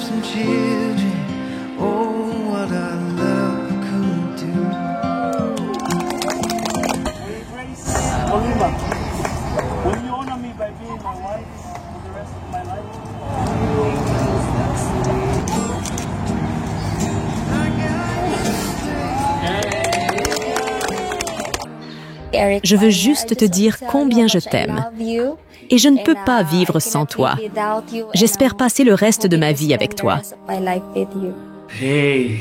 some children. Oh, what our love could do. Olima, will you honor me by being my wife for the rest of my life? Je veux juste te dire combien je t'aime. Et je ne peux pas vivre sans toi. J'espère passer le reste de ma vie avec toi. Hey,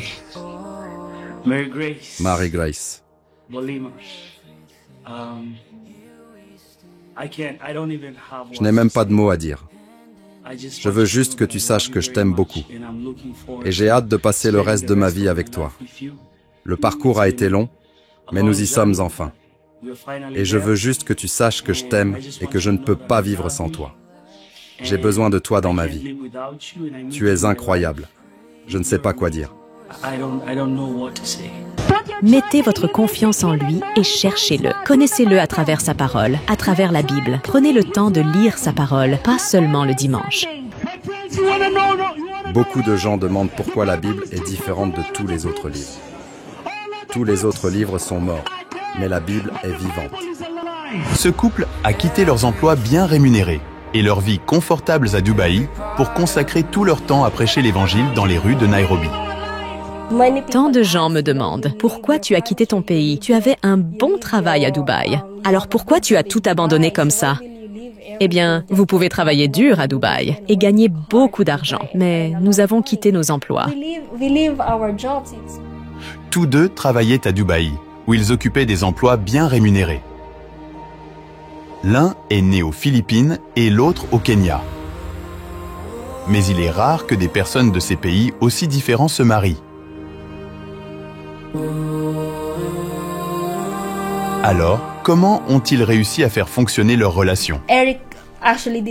Mary Grace. Mary Grace. Bolima. Je n'ai même pas de mots à dire. Je veux juste que tu saches que je t'aime beaucoup. Et j'ai hâte de passer le reste de ma vie avec toi. Le parcours a été long, mais nous y sommes enfin. Et je veux juste que tu saches que je t'aime et que je ne peux pas vivre sans toi. J'ai besoin de toi dans ma vie. Tu es incroyable. Je ne sais pas quoi dire. Mettez votre confiance en lui et cherchez-le. Connaissez-le à travers sa parole, à travers la Bible. Prenez le temps de lire sa parole, pas seulement le dimanche. Beaucoup de gens demandent pourquoi la Bible est différente de tous les autres livres. Tous les autres livres sont morts, mais la Bible est vivante. Ce couple a quitté leurs emplois bien rémunérés et leur vie confortables à Dubaï pour consacrer tout leur temps à prêcher l'Évangile dans les rues de Nairobi. Tant de gens me demandent, pourquoi tu as quitté ton pays? Tu avais un bon travail à Dubaï. Alors pourquoi tu as tout abandonné comme ça? Eh bien, vous pouvez travailler dur à Dubaï et gagner beaucoup d'argent, mais nous avons quitté nos emplois. Tous deux travaillaient à Dubaï, où ils occupaient des emplois bien rémunérés. L'un est né aux Philippines et l'autre au Kenya. Mais il est rare que des personnes de ces pays aussi différents se marient. Alors, comment ont-ils réussi à faire fonctionner leur relation?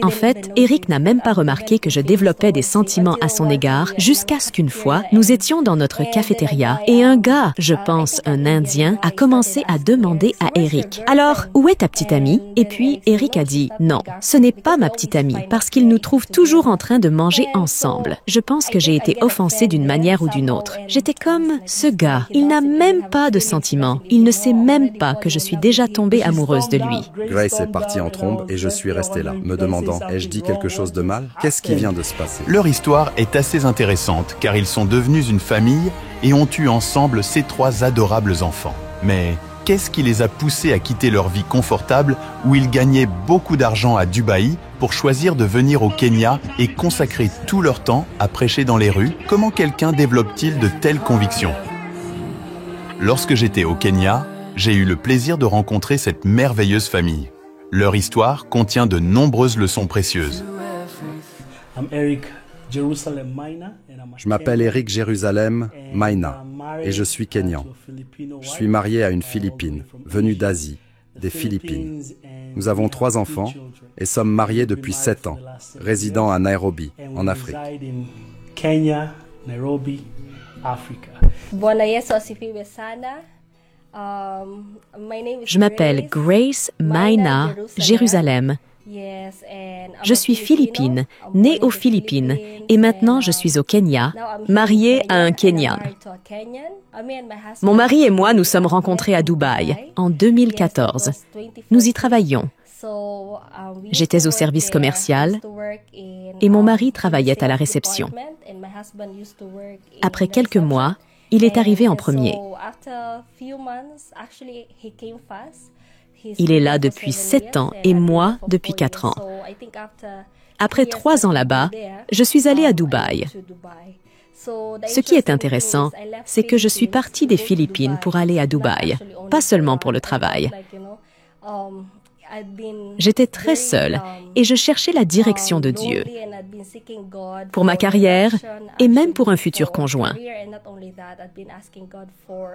En fait, Eric n'a même pas remarqué que je développais des sentiments à son égard jusqu'à ce qu'une fois, nous étions dans notre cafétéria et un gars, je pense un Indien, a commencé à demander à Eric « Alors, où est ta petite amie ?» Et puis Eric a dit « Non, ce n'est pas ma petite amie parce qu'il nous trouve toujours en train de manger ensemble. » Je pense que j'ai été offensée d'une manière ou d'une autre. J'étais comme « Ce gars, il n'a même pas de sentiments. Il ne sait même pas que je suis déjà tombée amoureuse de lui. » Grace est partie en trombe et je suis resté là, me demandant « Ai-je dit quelque chose de mal? Qu'est-ce qui vient de se passer ?» Leur histoire est assez intéressante car ils sont devenus une famille et ont eu ensemble ces 3 adorables enfants. Mais qu'est-ce qui les a poussés à quitter leur vie confortable où ils gagnaient beaucoup d'argent à Dubaï pour choisir de venir au Kenya et consacrer tout leur temps à prêcher dans les rues? Comment quelqu'un développe-t-il de telles convictions? Lorsque j'étais au Kenya, j'ai eu le plaisir de rencontrer cette merveilleuse famille. Leur histoire contient de nombreuses leçons précieuses. Je m'appelle Eric Jérusalem Maina et je suis kényan. Je suis marié à une Philippine, venue d'Asie, des Philippines. Nous avons 3 enfants et sommes mariés depuis 7 ans, résidant à Nairobi, en Afrique. Je m'appelle Grace Maina Jérusalem. Je suis philippine, née aux Philippines, et maintenant je suis au Kenya, mariée à un Kenyan. Mon mari et moi nous sommes rencontrés à Dubaï en 2014. Nous y travaillions. J'étais au service commercial et mon mari travaillait à la réception. Après quelques mois, il est arrivé en premier. Il est là depuis 7 ans et moi depuis 4 ans. Après 3 ans là-bas, je suis allée à Dubaï. Ce qui est intéressant, c'est que je suis partie des Philippines pour aller à Dubaï, pas seulement pour le travail. J'étais très seule et je cherchais la direction de Dieu pour ma carrière et même pour un futur conjoint.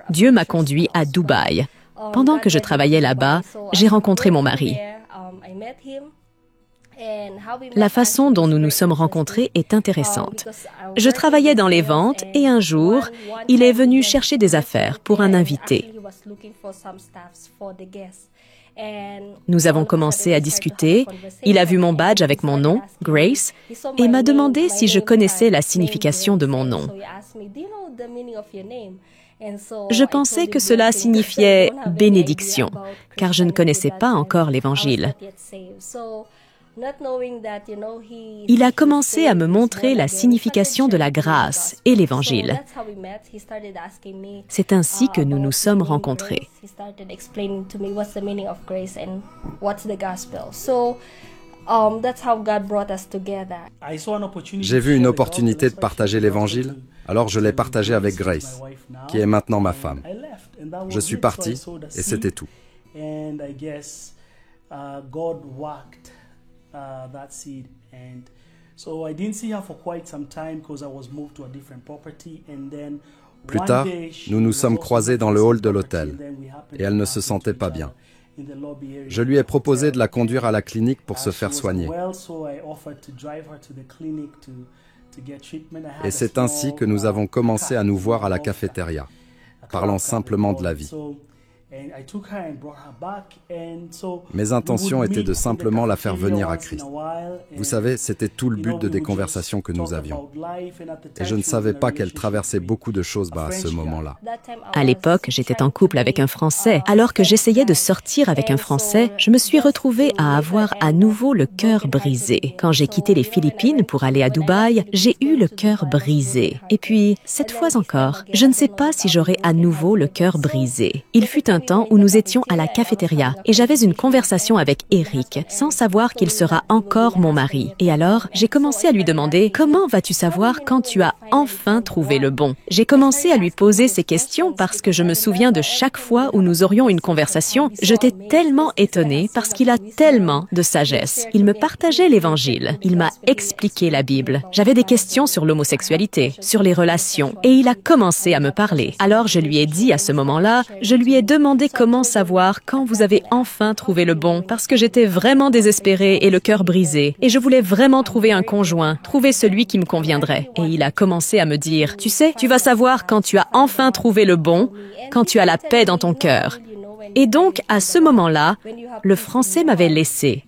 Dieu m'a conduit à Dubaï. Pendant que je travaillais là-bas, j'ai rencontré mon mari. La façon dont nous nous sommes rencontrés est intéressante. Je travaillais dans les ventes et un jour, il est venu chercher des affaires pour un invité. Nous avons commencé à discuter, il a vu mon badge avec mon nom, Grace, et m'a demandé si je connaissais la signification de mon nom. Je pensais que cela signifiait « bénédiction », car je ne connaissais pas encore l'Évangile. Il a commencé à me montrer la signification de la grâce et l'Évangile. C'est ainsi que nous nous sommes rencontrés. J'ai vu une opportunité de partager l'Évangile, alors je l'ai partagé avec Grace, qui est maintenant ma femme. Je suis parti et c'était tout. That seed, and so I didn't see her for quite some time because I was moved to a different property, and then plus tard, nous nous sommes croisés dans le hall de l'hôtel et elle ne se sentait pas bien. Je lui ai proposé de la conduire à la clinique pour se faire soigner. Et c'est ainsi que nous avons commencé à nous voir à la cafétéria, parlant simplement de la vie. Mes intentions étaient de simplement la faire venir à Christ. Vous savez, c'était tout le but des conversations que nous avions. Et je ne savais pas qu'elle traversait beaucoup de choses à ce moment-là. À l'époque, j'étais en couple avec un Français. Alors que j'essayais de sortir avec un Français, je me suis retrouvée à avoir à nouveau le cœur brisé. Quand j'ai quitté les Philippines pour aller à Dubaï, j'ai eu le cœur brisé. Et puis, cette fois encore, je ne sais pas si j'aurai à nouveau le cœur brisé. Il fut un temps où nous étions à la cafétéria et j'avais une conversation avec Eric sans savoir qu'il sera encore mon mari. Et alors, j'ai commencé à lui demander « Comment vas-tu savoir quand tu as enfin trouvé le bon ?» J'ai commencé à lui poser ces questions parce que je me souviens de chaque fois où nous aurions une conversation, j'étais tellement étonnée parce qu'il a tellement de sagesse. Il me partageait l'Évangile, il m'a expliqué la Bible. J'avais des questions sur l'homosexualité, sur les relations et il a commencé à me parler. Alors je lui ai dit à ce moment-là, je lui ai demandé comment savoir quand vous avez enfin trouvé le bon, parce que j'étais vraiment désespérée et le cœur brisé, et je voulais vraiment trouver un conjoint, trouver celui qui me conviendrait. Et il a commencé à me dire, tu sais, tu vas savoir quand tu as enfin trouvé le bon, quand tu as la paix dans ton cœur. Et donc, à ce moment-là, le français m'avait laissé.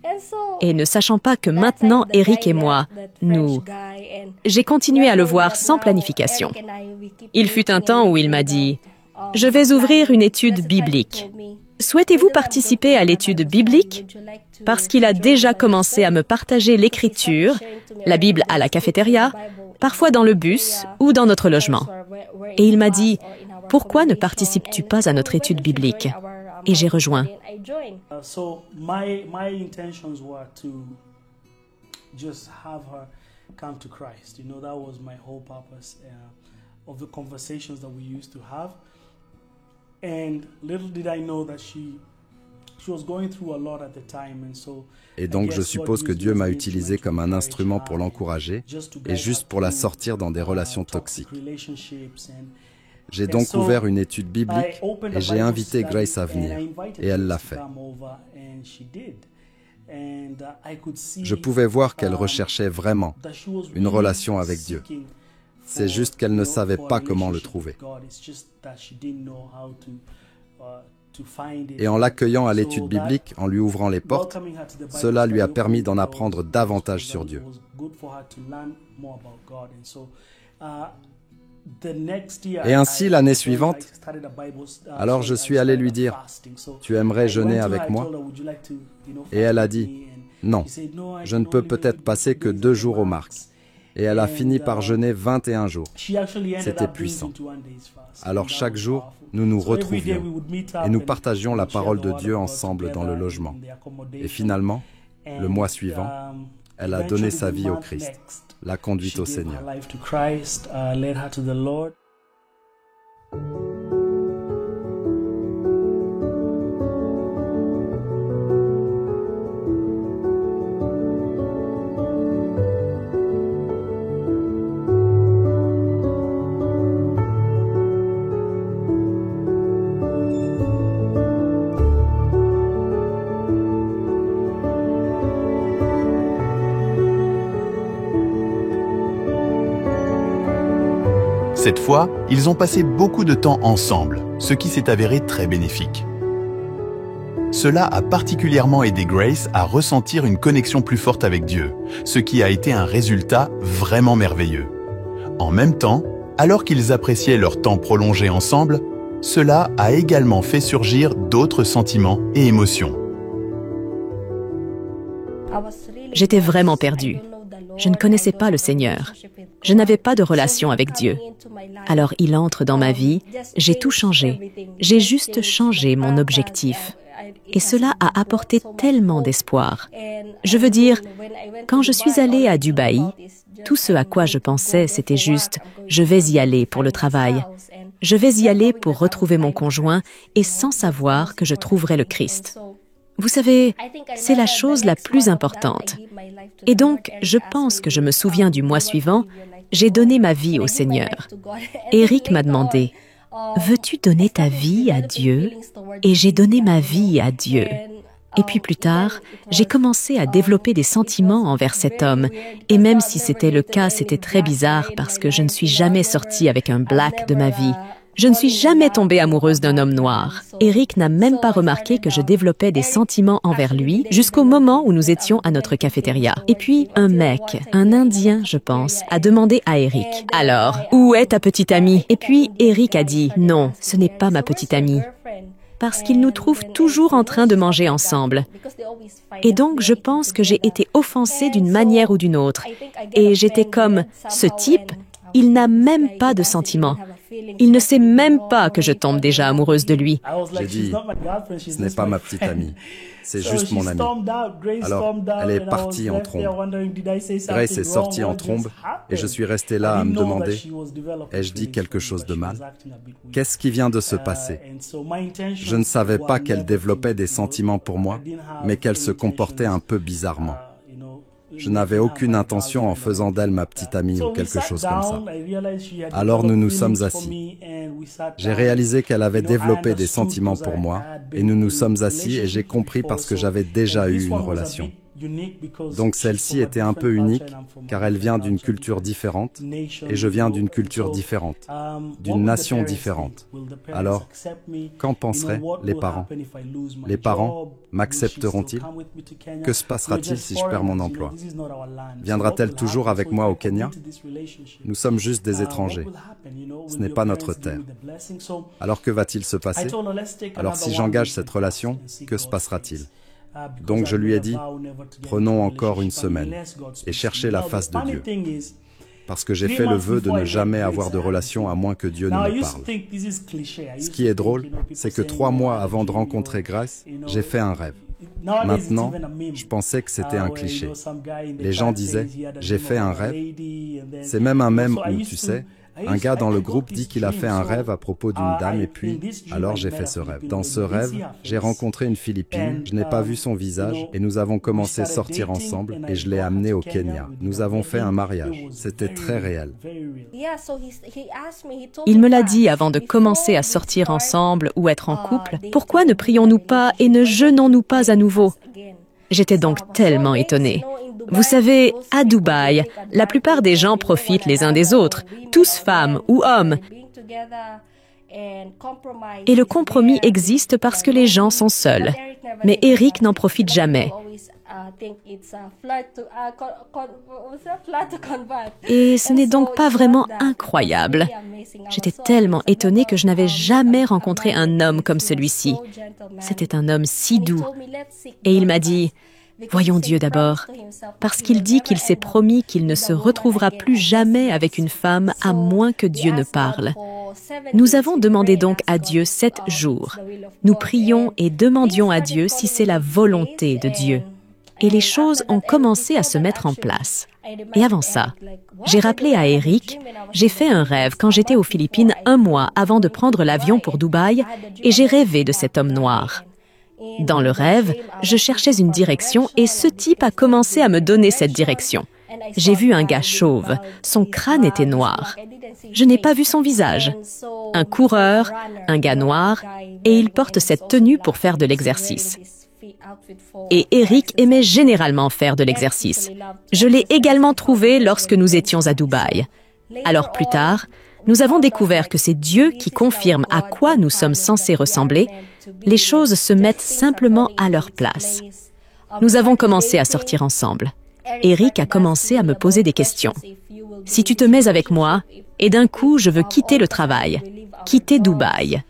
Et ne sachant pas que maintenant, Eric et moi, j'ai continué à le voir sans planification. Il fut un temps où il m'a dit, « Je vais ouvrir une étude biblique. Souhaitez-vous participer à l'étude biblique? » Parce qu'il a déjà commencé à me partager l'Écriture, la Bible à la cafétéria, parfois dans le bus ou dans notre logement. Et il m'a dit, « Pourquoi ne participes-tu pas à notre étude biblique? » Et j'ai rejoint. So my intentions were to just have her come to Christ. You know, that was my whole purpose of the conversations that we used to have. And little did I know that she was going through a lot at the time, and so. Et donc je suppose que Dieu m'a utilisé comme un instrument pour l'encourager et juste pour la sortir dans des relations toxiques. J'ai donc ouvert une étude biblique et j'ai invité Grace à venir, et elle l'a fait. Je pouvais voir qu'elle recherchait vraiment une relation avec Dieu. C'est juste qu'elle ne savait pas comment le trouver. Et en l'accueillant à l'étude biblique, en lui ouvrant les portes, cela lui a permis d'en apprendre davantage sur Dieu. Et ainsi, l'année suivante, alors je suis allé lui dire, « Tu aimerais jeûner avec moi ?» Et elle a dit, « Non, je ne peux peut-être passer que 2 jours au max. » Et elle a fini par jeûner 21 jours. C'était puissant. Alors chaque jour, nous nous retrouvions et nous partagions la parole de Dieu ensemble dans le logement. Et finalement, le mois suivant, elle a donné sa vie au Christ, l'a conduite au Seigneur. Cette fois, ils ont passé beaucoup de temps ensemble, ce qui s'est avéré très bénéfique. Cela a particulièrement aidé Grace à ressentir une connexion plus forte avec Dieu, ce qui a été un résultat vraiment merveilleux. En même temps, alors qu'ils appréciaient leur temps prolongé ensemble, cela a également fait surgir d'autres sentiments et émotions. J'étais vraiment perdue. Je ne connaissais pas le Seigneur. Je n'avais pas de relation avec Dieu. Alors il entre dans ma vie, j'ai tout changé. J'ai juste changé mon objectif. Et cela a apporté tellement d'espoir. Je veux dire, quand je suis allée à Dubaï, tout ce à quoi je pensais, c'était juste « je vais y aller pour le travail ». Je vais y aller pour retrouver mon conjoint et sans savoir que je trouverai le Christ. Vous savez, c'est la chose la plus importante. Et donc, je pense que je me souviens du mois suivant, j'ai donné ma vie au Seigneur. Eric m'a demandé, « Veux-tu donner ta vie à Dieu ?» Et j'ai donné ma vie à Dieu. Et puis plus tard, j'ai commencé à développer des sentiments envers cet homme. Et même si c'était le cas, c'était très bizarre parce que je ne suis jamais sortie avec un black de ma vie. Je ne suis jamais tombée amoureuse d'un homme noir. Eric n'a même pas remarqué que je développais des sentiments envers lui jusqu'au moment où nous étions à notre cafétéria. Et puis, un mec, un Indien, je pense, a demandé à Eric, « Alors, où est ta petite amie ?» Et puis, Eric a dit, « Non, ce n'est pas ma petite amie. » Parce qu'ils nous trouvent toujours en train de manger ensemble. Et donc, je pense que j'ai été offensée d'une manière ou d'une autre. Et j'étais comme, ce type, il n'a même pas de sentiments. Il ne sait même pas que je tombe déjà amoureuse de lui. J'ai dit, ce n'est pas ma petite amie, c'est juste mon amie. Alors, elle est partie en trombe. Grace est sortie en trombe et je suis resté là à me demander, ai-je dit quelque chose de mal? Qu'est-ce qui vient de se passer? Je ne savais pas qu'elle développait des sentiments pour moi, mais qu'elle se comportait un peu bizarrement. Je n'avais aucune intention en faisant d'elle ma petite amie ou quelque chose comme ça. Alors nous nous sommes assis. J'ai réalisé qu'elle avait développé des sentiments pour moi et nous nous sommes assis et j'ai compris parce que j'avais déjà eu une relation. Donc celle-ci était un peu unique car elle vient d'une culture différente et je viens d'une culture différente, d'une nation différente. Alors, qu'en penseraient les parents? Les parents m'accepteront-ils? Que se passera-t-il si je perds mon emploi? Viendra-t-elle toujours avec moi au Kenya? Nous sommes juste des étrangers. Ce n'est pas notre terre. Alors que va-t-il se passer? Alors si j'engage cette relation, que se passera-t-il? Donc je lui ai dit, prenons encore une semaine et cherchez la face de Dieu. Parce que j'ai fait le vœu de ne jamais avoir de relation à moins que Dieu ne me parle. Ce qui est drôle, c'est que 3 mois avant de rencontrer Grace, j'ai fait un rêve. Maintenant, je pensais que c'était un cliché. Les gens disaient, j'ai fait un rêve. C'est même un mème où, tu sais, un gars dans le groupe dit qu'il a fait un rêve à propos d'une dame et puis, alors j'ai fait ce rêve. Dans ce rêve, j'ai rencontré une Philippine, je n'ai pas vu son visage et nous avons commencé à sortir ensemble et je l'ai amenée au Kenya. Nous avons fait un mariage. C'était très réel. Il me l'a dit avant de commencer à sortir ensemble ou être en couple. Pourquoi ne prions-nous pas et ne jeûnons-nous pas à nouveau? J'étais donc tellement étonnée. Vous savez, à Dubaï, la plupart des gens profitent les uns des autres, tous femmes ou hommes. Et le compromis existe parce que les gens sont seuls. Mais Eric n'en profite jamais. Et ce n'est donc pas vraiment incroyable. J'étais tellement étonnée que je n'avais jamais rencontré un homme comme celui-ci. C'était un homme si doux. Et il m'a dit, « Voyons Dieu d'abord, parce qu'il dit qu'il s'est promis qu'il ne se retrouvera plus jamais avec une femme à moins que Dieu ne parle. » Nous avons demandé donc à Dieu 7 jours. Nous prions et demandions à Dieu si c'est la volonté de Dieu. Et les choses ont commencé à se mettre en place. Et avant ça, j'ai rappelé à Eric, j'ai fait un rêve quand j'étais aux Philippines 1 mois avant de prendre l'avion pour Dubaï et j'ai rêvé de cet homme noir. Dans le rêve, je cherchais une direction et ce type a commencé à me donner cette direction. J'ai vu un gars chauve, son crâne était noir. Je n'ai pas vu son visage. Un coureur, un gars noir, et il porte cette tenue pour faire de l'exercice. Et Eric aimait généralement faire de l'exercice. Je l'ai également trouvé lorsque nous étions à Dubaï. Alors plus tard, nous avons découvert que c'est Dieu qui confirme à quoi nous sommes censés ressembler, les choses se mettent simplement à leur place. Nous avons commencé à sortir ensemble. Eric a commencé à me poser des questions. Si tu te mets avec moi, et d'un coup je veux quitter le travail, quitter Dubaï,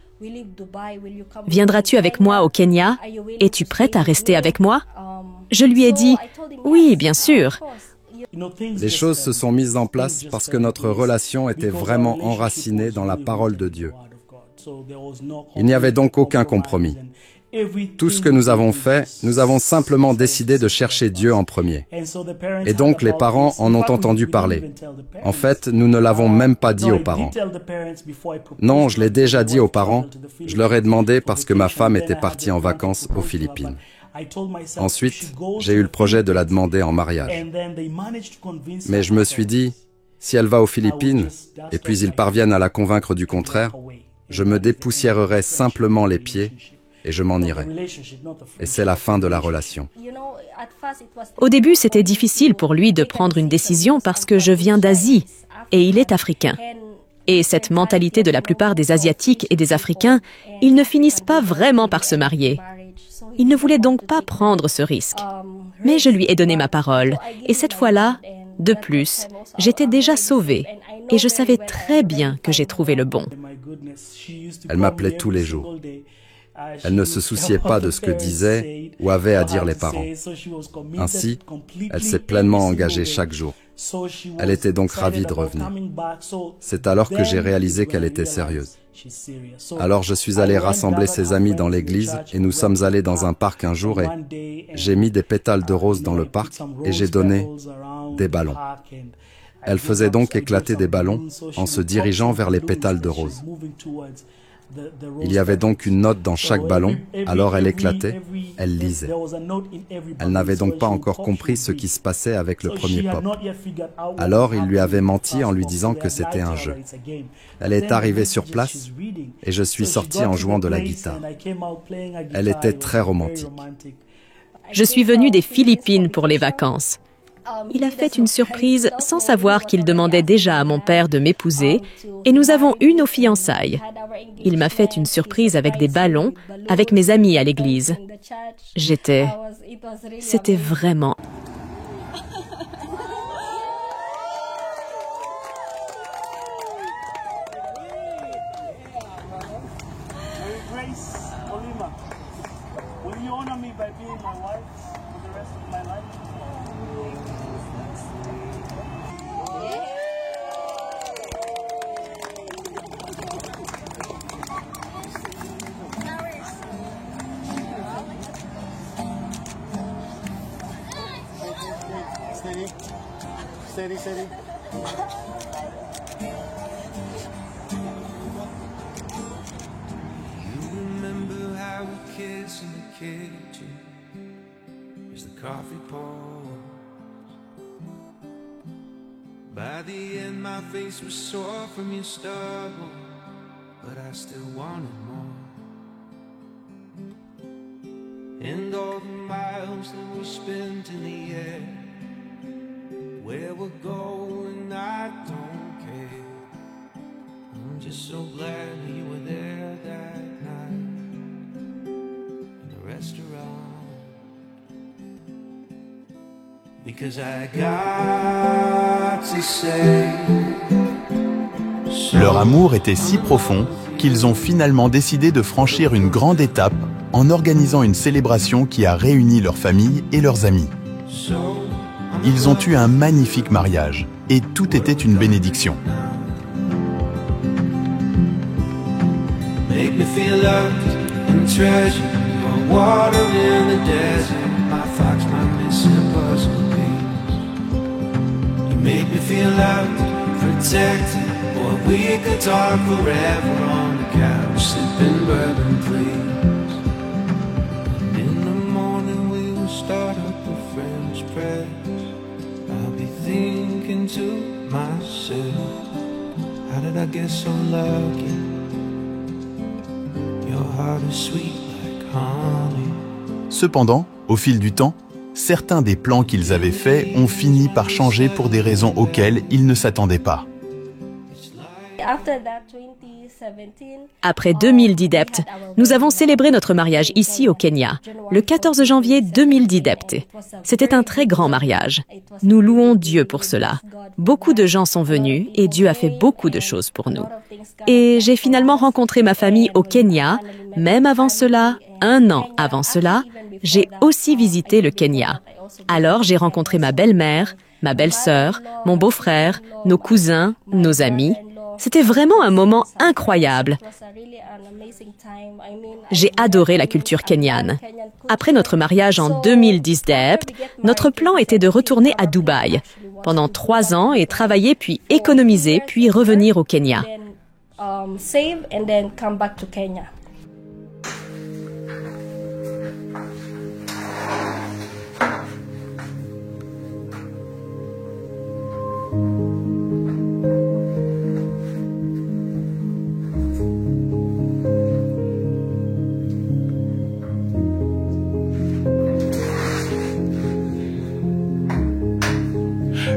viendras-tu avec moi au Kenya? Es-tu prête à rester avec moi? Je lui ai dit, oui, bien sûr. Les choses se sont mises en place parce que notre relation était vraiment enracinée dans la parole de Dieu. Il n'y avait donc aucun compromis. Tout ce que nous avons fait, nous avons simplement décidé de chercher Dieu en premier. Et donc les parents en ont entendu parler. En fait, nous ne l'avons même pas dit aux parents. Non, je l'ai déjà dit aux parents. Je leur ai demandé parce que ma femme était partie en vacances aux Philippines. Ensuite, j'ai eu le projet de la demander en mariage. Mais je me suis dit, si elle va aux Philippines, et puis ils parviennent à la convaincre du contraire, je me dépoussiérerai simplement les pieds et je m'en irai. Et c'est la fin de la relation. Au début, c'était difficile pour lui de prendre une décision parce que je viens d'Asie et il est africain. Et cette mentalité de la plupart des Asiatiques et des Africains, ils ne finissent pas vraiment par se marier. Il ne voulait donc pas prendre ce risque. Mais je lui ai donné ma parole. Et cette fois-là, de plus, j'étais déjà sauvée. Et je savais très bien que j'ai trouvé le bon. Elle m'appelait tous les jours. Elle ne se souciait pas de ce que disaient ou avaient à dire les parents. Ainsi, elle s'est pleinement engagée chaque jour. Elle était donc ravie de revenir. C'est alors que j'ai réalisé qu'elle était sérieuse. Alors je suis allé rassembler ses amis dans l'église et nous sommes allés dans un parc un jour et j'ai mis des pétales de rose dans le parc et j'ai donné des ballons. Elle faisait donc éclater des ballons en se dirigeant vers les pétales de rose. Il y avait donc une note dans chaque ballon, alors elle éclatait, elle lisait. Elle n'avait donc pas encore compris ce qui se passait avec le premier pop. Alors il lui avait menti en lui disant que c'était un jeu. Elle est arrivée sur place et je suis sorti en jouant de la guitare. Elle était très romantique. Je suis venue des Philippines pour les vacances. Il a fait une surprise sans savoir qu'il demandait déjà à mon père de m'épouser et nous avons eu nos fiançailles. Il m'a fait une surprise avec des ballons, avec mes amis à l'église. C'était vraiment... Steady. You remember how we kissed in the kitchen as the coffee poured. By the end my face was sore from your struggle, but I still wanted more. And all the miles that we spent in the air, where we're going, I don't care. I'm just so glad you were there that night in the restaurant. Because I got to say. Leur amour était si profond qu'ils ont finalement décidé de franchir une grande étape en organisant une célébration qui a réuni leur famille et leurs amis. Ils ont eu un magnifique mariage et tout était une bénédiction. Make me feel loved and treasured, my water in the desert, my fox, my missing puzzle piece. You make me feel loved, protected, boy, we could talk forever on the couch, sipping bourbon, please. And in the morning we will start up a French press. I'll be thinking to myself, how did I get so lucky? Your heart is sweet like honey. Cependant, au fil du temps, certains des plans qu'ils avaient faits ont fini par changer pour des raisons auxquelles ils ne s'attendaient pas. Après 2010 depth, nous avons célébré notre mariage ici au Kenya, le 14 janvier 2010 depth. C'était un très grand mariage. Nous louons Dieu pour cela. Beaucoup de gens sont venus et Dieu a fait beaucoup de choses pour nous. Et j'ai finalement rencontré ma famille au Kenya. Même avant cela, 1 an avant cela, j'ai aussi visité le Kenya. Alors j'ai rencontré ma belle-mère, ma belle-sœur, mon beau-frère, nos cousins, nos amis. C'était vraiment un moment incroyable. J'ai adoré la culture kenyane. Après notre mariage en 2010 depth, notre plan était de retourner à Dubaï pendant 3 ans et travailler puis économiser puis revenir au Kenya.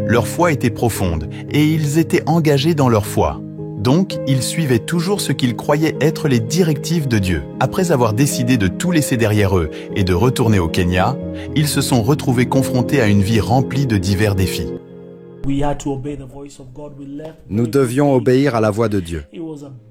Leur foi était profonde et ils étaient engagés dans leur foi. Donc, ils suivaient toujours ce qu'ils croyaient être les directives de Dieu. Après avoir décidé de tout laisser derrière eux et de retourner au Kenya, ils se sont retrouvés confrontés à une vie remplie de divers défis. Nous devions obéir à la voix de Dieu.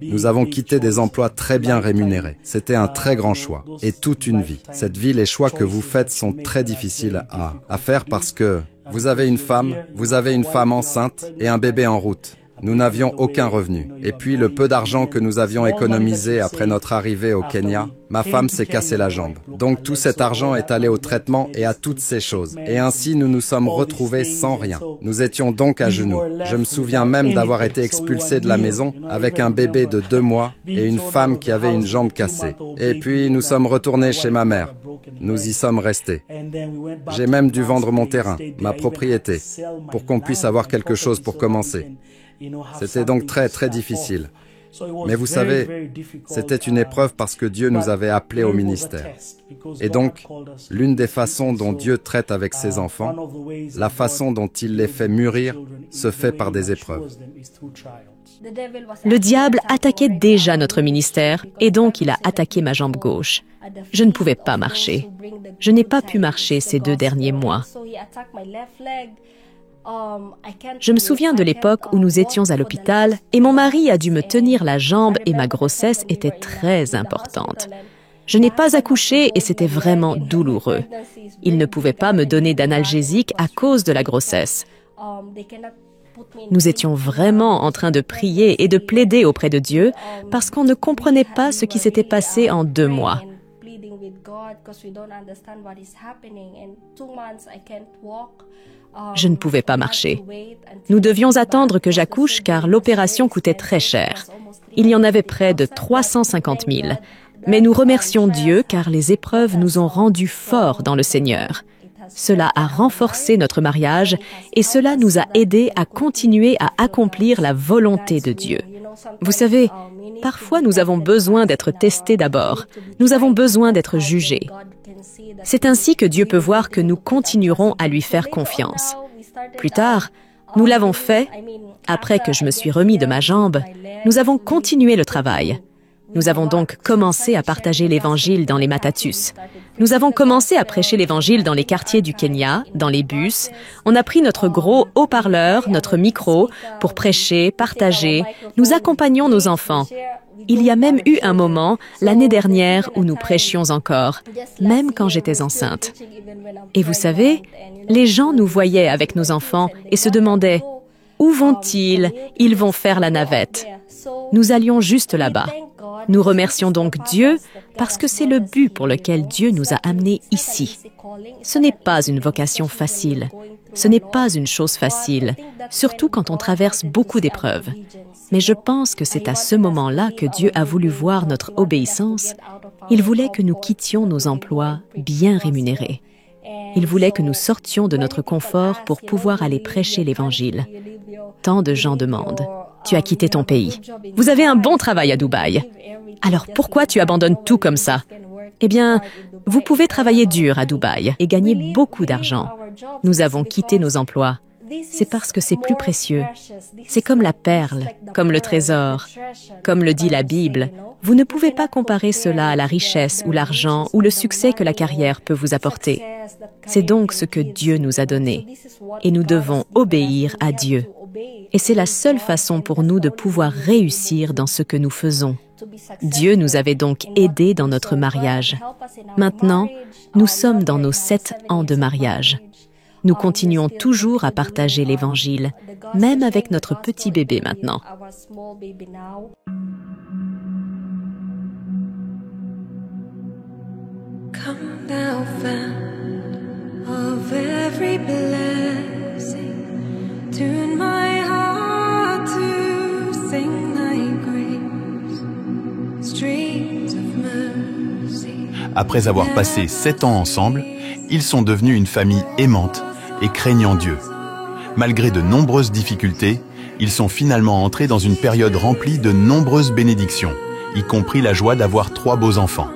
Nous avons quitté des emplois très bien rémunérés. C'était un très grand choix et toute une vie. Cette vie, les choix que vous faites sont très difficiles à faire parce que vous avez une femme enceinte et un bébé en route. Nous n'avions aucun revenu. Et puis le peu d'argent que nous avions économisé après notre arrivée au Kenya, ma femme s'est cassé la jambe. Donc tout cet argent est allé au traitement et à toutes ces choses. Et ainsi nous nous sommes retrouvés sans rien. Nous étions donc à genoux. Je me souviens même d'avoir été expulsé de la maison avec un bébé de 2 mois et une femme qui avait une jambe cassée. Et puis nous sommes retournés chez ma mère. Nous y sommes restés. J'ai même dû vendre mon terrain, ma propriété, pour qu'on puisse avoir quelque chose pour commencer. C'était donc très, très difficile. Mais vous savez, c'était une épreuve parce que Dieu nous avait appelés au ministère. Et donc, l'une des façons dont Dieu traite avec ses enfants, la façon dont il les fait mûrir, se fait par des épreuves. Le diable attaquait déjà notre ministère et donc il a attaqué ma jambe gauche. Je ne pouvais pas marcher. Je n'ai pas pu marcher ces 2 derniers mois. Je me souviens de l'époque où nous étions à l'hôpital et mon mari a dû me tenir la jambe et ma grossesse était très importante. Je n'ai pas accouché et c'était vraiment douloureux. Il ne pouvait pas me donner d'analgésique à cause de la grossesse. Nous étions vraiment en train de prier et de plaider auprès de Dieu parce qu'on ne comprenait pas ce qui s'était passé en 2 mois. Je ne pouvais pas marcher. Nous devions attendre que j'accouche car l'opération coûtait très cher. Il y en avait près de 350 000. Mais nous remercions Dieu car les épreuves nous ont rendus forts dans le Seigneur. Cela a renforcé notre mariage et cela nous a aidés à continuer à accomplir la volonté de Dieu. Vous savez, parfois nous avons besoin d'être testés d'abord. Nous avons besoin d'être jugés. C'est ainsi que Dieu peut voir que nous continuerons à lui faire confiance. Plus tard, nous l'avons fait. Après que je me suis remis de ma jambe, nous avons continué le travail. Nous avons donc commencé à partager l'Évangile dans les Matatus. Nous avons commencé à prêcher l'Évangile dans les quartiers du Kenya, dans les bus. On a pris notre gros haut-parleur, notre micro, pour prêcher, partager. Nous accompagnons nos enfants. Il y a même eu un moment, l'année dernière, où nous prêchions encore, même quand j'étais enceinte. Et vous savez, les gens nous voyaient avec nos enfants et se demandaient « Où vont-ils? Ils vont faire la navette. » Nous allions juste là-bas. Nous remercions donc Dieu parce que c'est le but pour lequel Dieu nous a amenés ici. Ce n'est pas une vocation facile. Ce n'est pas une chose facile, surtout quand on traverse beaucoup d'épreuves. Mais je pense que c'est à ce moment-là que Dieu a voulu voir notre obéissance. Il voulait que nous quittions nos emplois bien rémunérés. Il voulait que nous sortions de notre confort pour pouvoir aller prêcher l'Évangile. Tant de gens demandent, « Tu as quitté ton pays. Vous avez un bon travail à Dubaï. Alors pourquoi tu abandonnes tout comme ça? » Eh bien, vous pouvez travailler dur à Dubaï et gagner beaucoup d'argent. Nous avons quitté nos emplois. c'est parce que c'est plus précieux. C'est comme la perle, comme le trésor. Comme le dit la Bible, vous ne pouvez pas comparer cela à la richesse ou l'argent ou le succès que la carrière peut vous apporter. C'est donc ce que Dieu nous a donné. Et nous devons obéir à Dieu. Et c'est la seule façon pour nous de pouvoir réussir dans ce que nous faisons. Dieu nous avait donc aidés dans notre mariage. Maintenant, nous sommes dans nos 7 ans de mariage. Nous continuons toujours à partager l'Évangile, même avec notre petit bébé maintenant. Come thou fount of every blessing, tune my heart to sing thy grace, streams of mercy. Après avoir passé 7 ans ensemble, ils sont devenus une famille aimante et craignant Dieu. Malgré de nombreuses difficultés, ils sont finalement entrés dans une période remplie de nombreuses bénédictions, y compris la joie d'avoir 3 beaux enfants.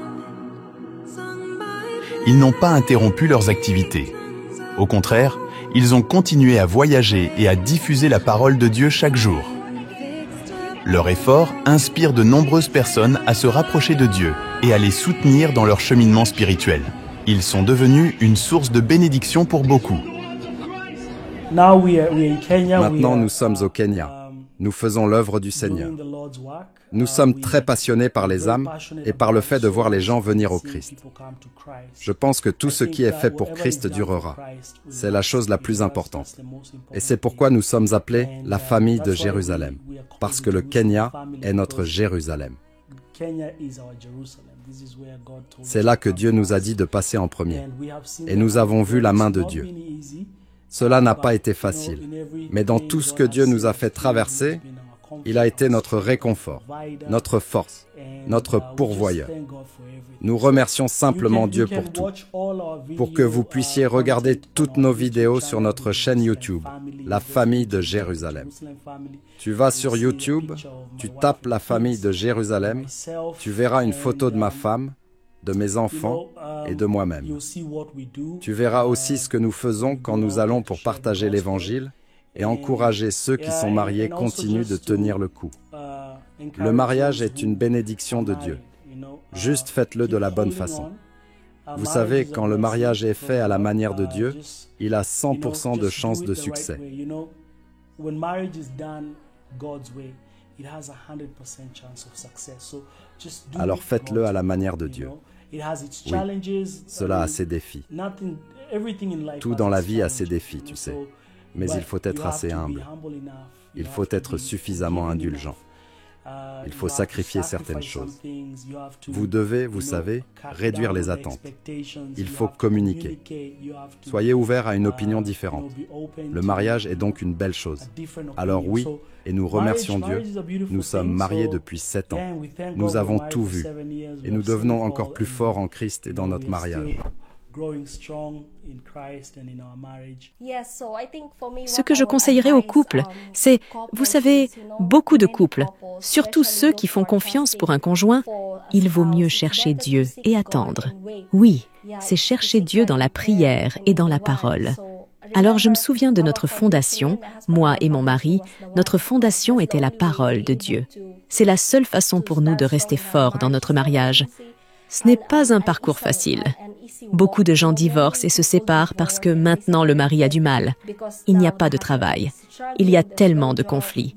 Ils n'ont pas interrompu leurs activités. Au contraire, ils ont continué à voyager et à diffuser la parole de Dieu chaque jour. Leur effort inspire de nombreuses personnes à se rapprocher de Dieu et à les soutenir dans leur cheminement spirituel. Ils sont devenus une source de bénédiction pour beaucoup. Maintenant, nous sommes au Kenya. Nous faisons l'œuvre du Seigneur. Nous sommes très passionnés par les âmes et par le fait de voir les gens venir au Christ. Je pense que tout ce qui est fait pour Christ durera. C'est la chose la plus importante. Et c'est pourquoi nous sommes appelés la famille de Jérusalem, parce que le Kenya est notre Jérusalem. C'est là que Dieu nous a dit de passer en premier. Et nous avons vu la main de Dieu. Cela n'a pas été facile, mais dans tout ce que Dieu nous a fait traverser, il a été notre réconfort, notre force, notre pourvoyeur. Nous remercions simplement Dieu pour tout. Pour que vous puissiez regarder toutes nos vidéos sur notre chaîne YouTube, La Famille de Jérusalem. Tu vas sur YouTube, tu tapes La Famille de Jérusalem, tu verras une photo de ma femme, de mes enfants et de moi-même. Tu verras aussi ce que nous faisons quand nous allons pour partager l'Évangile et encourager ceux qui sont mariés continuent de tenir le coup. Le mariage est une bénédiction de Dieu. Juste faites-le de la bonne façon. Vous savez, quand le mariage est fait à la manière de Dieu, il a 100% de chances de succès. Alors faites-le à la manière de Dieu. Oui, cela a ses défis. Tout dans la vie a ses défis, tu sais. Mais il faut être assez humble. Il faut être suffisamment indulgent. Il faut sacrifier certaines choses. Vous devez, vous savez, réduire les attentes. Il faut communiquer. Soyez ouverts à une opinion différente. Le mariage est donc une belle chose. Alors oui, et nous remercions Dieu, nous sommes mariés depuis 7 ans. Nous avons tout vu. Et nous devenons encore plus forts en Christ et dans notre mariage. Ce que je conseillerais aux couples, c'est, vous savez, beaucoup de couples, surtout ceux qui font confiance pour un conjoint, il vaut mieux chercher Dieu et attendre. Oui, c'est chercher Dieu dans la prière et dans la parole. Alors je me souviens de notre fondation, moi et mon mari, notre fondation était la parole de Dieu. C'est la seule façon pour nous de rester forts dans notre mariage. Ce n'est pas un parcours facile. Beaucoup de gens divorcent et se séparent parce que maintenant le mari a du mal. Il n'y a pas de travail. Il y a tellement de conflits.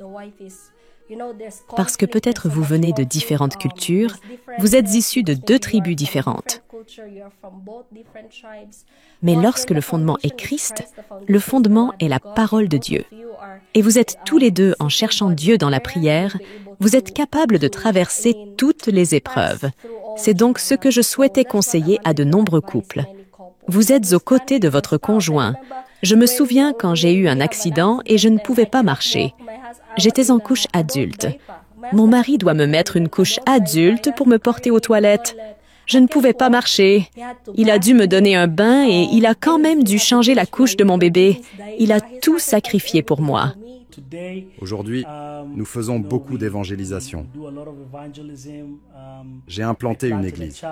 Parce que peut-être vous venez de différentes cultures, vous êtes issus de 2 tribus différentes. Mais lorsque le fondement est Christ, le fondement est la parole de Dieu. Et vous êtes tous les deux en cherchant Dieu dans la prière, vous êtes capables de traverser toutes les épreuves. C'est donc ce que je souhaitais conseiller à de nombreux couples. Vous êtes aux côtés de votre conjoint. Je me souviens quand j'ai eu un accident et je ne pouvais pas marcher. J'étais en couche adulte. Mon mari doit me mettre une couche adulte pour me porter aux toilettes. Je ne pouvais pas marcher. Il a dû me donner un bain et il a quand même dû changer la couche de mon bébé. Il a tout sacrifié pour moi. Aujourd'hui, nous faisons beaucoup d'évangélisation. J'ai implanté une église.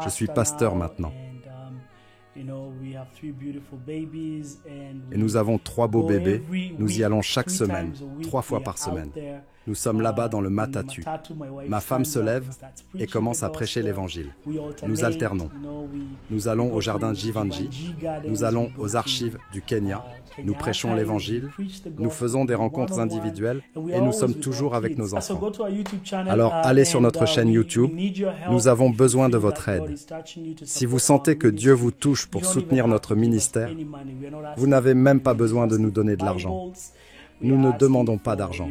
Je suis pasteur maintenant. Et nous avons 3 beaux bébés. Nous y allons chaque semaine, 3 fois par semaine. Nous sommes là-bas dans le Matatu. Ma femme se lève et commence à prêcher l'Évangile. Nous alternons. Nous allons au jardin Jivanji. Nous allons aux archives du Kenya. Nous prêchons l'Évangile. Nous faisons des rencontres individuelles et nous sommes toujours avec nos enfants. Alors allez sur notre chaîne YouTube. Nous avons besoin de votre aide. Si vous sentez que Dieu vous touche pour soutenir notre ministère, vous n'avez même pas besoin de nous donner de l'argent. Nous ne demandons pas d'argent.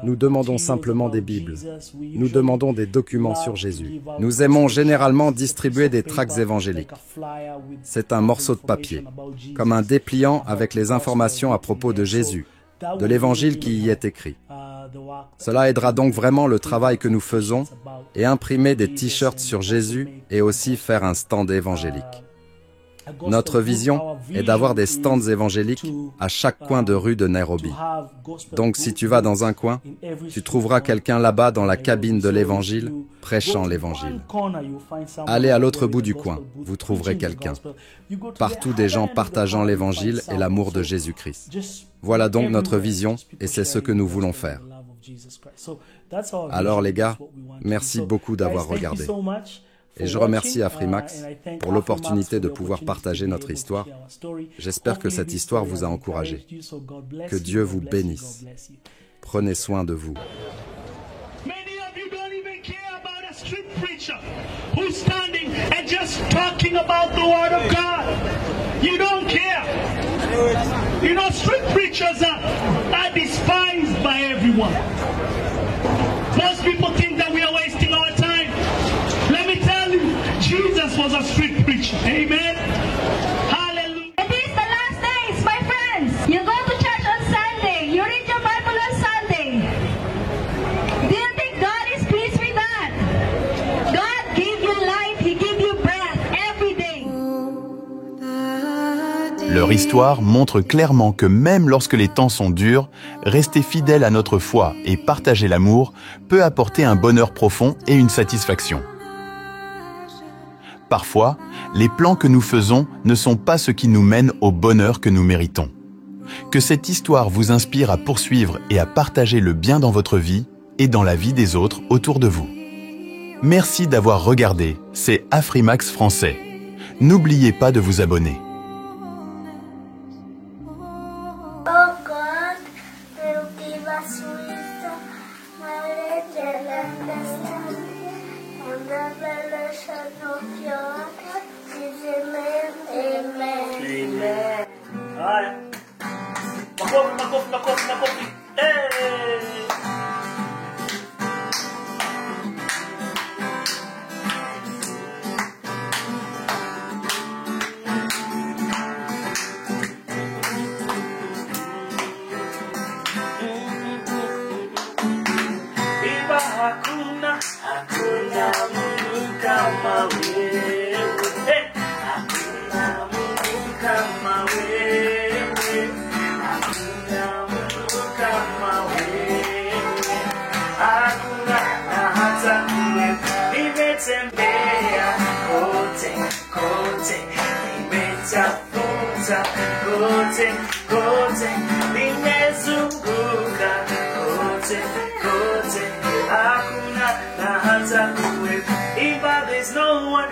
Nous demandons simplement des Bibles. Nous demandons des documents sur Jésus. Nous aimons généralement distribuer des tracts évangéliques. C'est un morceau de papier, comme un dépliant avec les informations à propos de Jésus, de l'Évangile qui y est écrit. Cela aidera donc vraiment le travail que nous faisons et imprimer des t-shirts sur Jésus et aussi faire un stand évangélique. Notre vision est d'avoir des stands évangéliques à chaque coin de rue de Nairobi. Donc si tu vas dans un coin, tu trouveras quelqu'un là-bas dans la cabine de l'Évangile, prêchant l'Évangile. Allez à l'autre bout du coin, vous trouverez quelqu'un. Partout des gens partageant l'Évangile et l'amour de Jésus-Christ. Voilà donc notre vision et c'est ce que nous voulons faire. Alors les gars, merci beaucoup d'avoir regardé. Et je remercie Afrimax pour l'opportunité de pouvoir partager notre histoire. J'espère que cette histoire vous a encouragé. Que Dieu vous bénisse. Prenez soin de vous. Jesus was a street preacher. Amen. Hallelujah. It is the last days, my friends. You go to church on Sunday. You read your Bible on Sunday. Do you think God is pleased with that? God gives you life. He gives you breath every day. Leur histoire montre clairement que même lorsque les temps sont durs, rester fidèle à notre foi et partager l'amour peut apporter un bonheur profond et une satisfaction. Parfois, les plans que nous faisons ne sont pas ce qui nous mène au bonheur que nous méritons. Que cette histoire vous inspire à poursuivre et à partager le bien dans votre vie et dans la vie des autres autour de vous. Merci d'avoir regardé, c'est Afrimax Français. N'oubliez pas de vous abonner. Hakuna Mungu kama wewe. Hakuna Mungu kama wewe. Hakuna Mungu kama wewe. Hakuna na hata wewe. Nimetembea kote kote, nimetafuta kote kote, nimezunguka kote kote. Hakuna na hata wewe. If there's no one